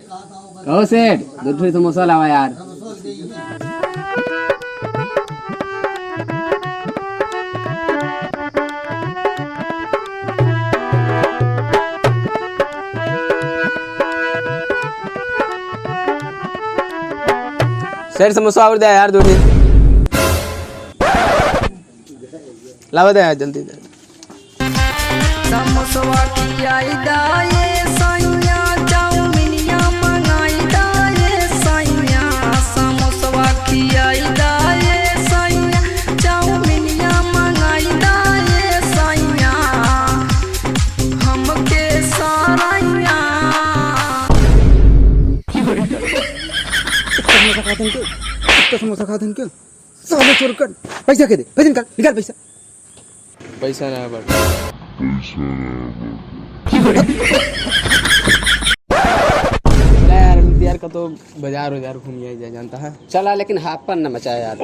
कहो सेठ, 2 ठो समोसा लावा यार। सेठ समोसा और दे यार 2 ठो लावा दे यार जल्दी दे। समोसा की आई दाए साइया चाउमीनिया मंगाई दाए साइया समोसा की आई दाए साइया चाउमीनिया मंगाई दाए साइया हमके साराइया समोसा खा दें क्यों साले चोर कर पैसा के दे पैसा निकाल पैसा पैसा ना बट यार का तो बाजार घूम जाए जानता है। चला लेकिन हाफन न मचाया यार।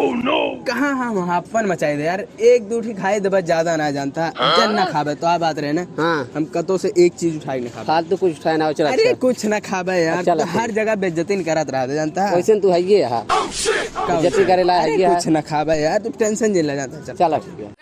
कहाँ हम हाफन मचाए दे यार, 1-2 ठी खाए दे बस, ज्यादा ना जानता जन ना खाबे तो आ बात रहे ना। हाँ हम कतो से एक चीज उठाई ना खाबे, फालतू कुछ उठाए ना। चला अरे कुछ ना खाबे यार, चल तो हर जगह बेइज्जती नहीं करत रहा जानता है। वैसे तू है ये हां इज्जत करेला है ये। कुछ ना खाबे यार, तू टेंशन नहीं ले जानता। चल चला ठीक है।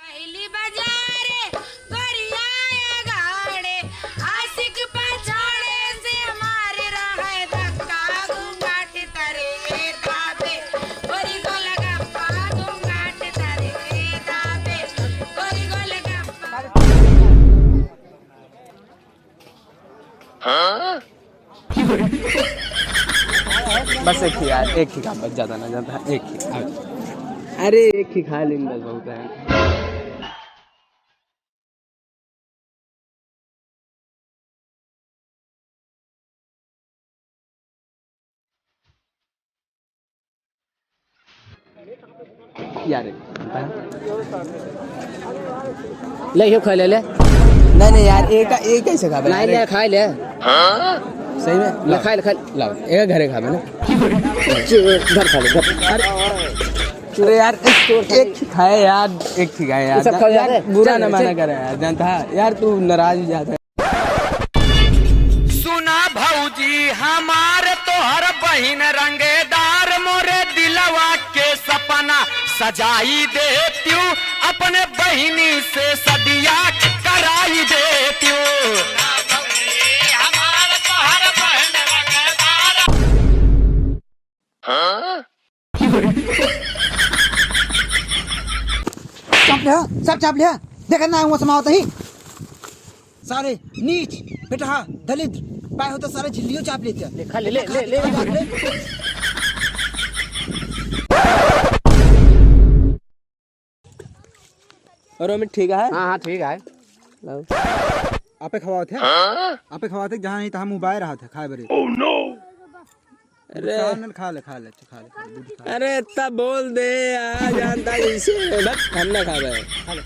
बस एक ही यार, एक ही खा, बस ज्यादा ना जानता है, एक ही। अरे एक ही खा लेंगे बस, बहुत है। यार ले यो खा ले ले। नहीं यार, एक कैसे खा? नहीं ले खा ले। सही में ले खा ले खा लाओ, एक घरे खाबे ना। घर खा ले घर। अरे यार एक ही खाए यार, एक ही खाए यार, सब खा यार जाते। बुरा ना माना करे यार, जानता है यार, तू नाराज हो जाता है। सुना भौजी हमारे तोहर बहिन रंगेदार, मोरे दिलवा के सपना सजाई देती हूँ, अपने बहिनी से सदिया कराई देती हूँ। चाप लिया देखा ना वो समावत ही सारे नीच बेटा दलित पाए होते सारे झिल्लियों चाप लेते ले खा ले ले ले ले। और हमें ठीक है। हां हां ठीक है। लाओ आपे खवाते जहां नहीं तहां मुंह बाय रहा था खाए बरे। Oh no. अरे खा ले दूध खा। अरे तब बोल दे यार, जानता जैसे बस हम ना खा रहे। खा ले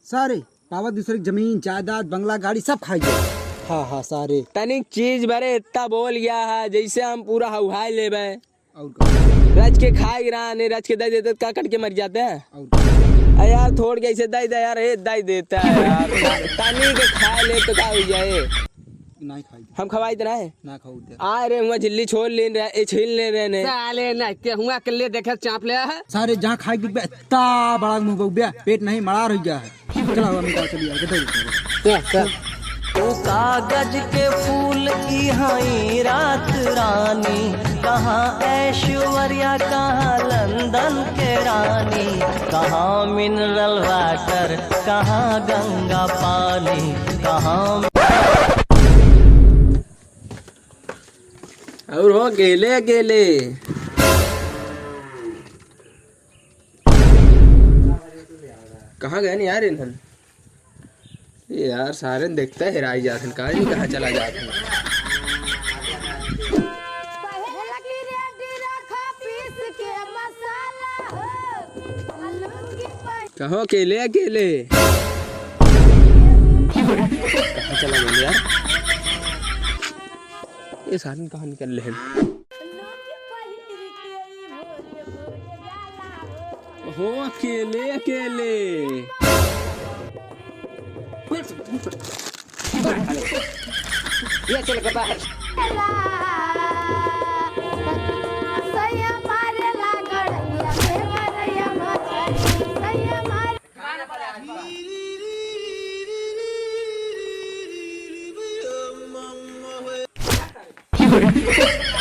सारे पावा दूसरे जमीन जायदाद बंगला गाड़ी सब खाई गए। हाँ सारे तनिक चीज बरे इतना बोल गया है, जैसे हम पूरा हवाई लेबे और रच के खाए रहा नहीं, रच के दे देते का कट के मर जाते हैं। और यार थोड़ के ऐसे दे यार, दे देता है यार, तनी के खा ले तो क्या हो जाए। नहीं खाई हम खवाई तो है ना खाऊ दे। आ रे हुआ झिल्ली छोड़ ले रहे, छीन ले रहे ने साले ना के हुआ के ले देखे चाप ले है। सारे जहाँ खाई गए इतना बड़ा मुंह बउबिया पेट नहीं मड़ा रह गया है। चला हुआ मिटा चलिए चल ओ कागज के फूल की हाई रात रानी, कहाँ ऐश्वर्या कहाँ लंदन के रानी, कहाँ मिनरल वाटर कहाँ गंगा पानी, कहाँ और हो अकेले अकेले। कहाँ गए नहीं यार इन्हन? ये यार सारे देखते है हेराई जाते हैं, कहाँ नहीं कहाँ चला जाते हैं। कहो अकेले अकेले कहाँ चला गए यार? ये सारे कहाँ निकल रहे हैं? हो अकेले अकेले ये चल के बाहर Fiore.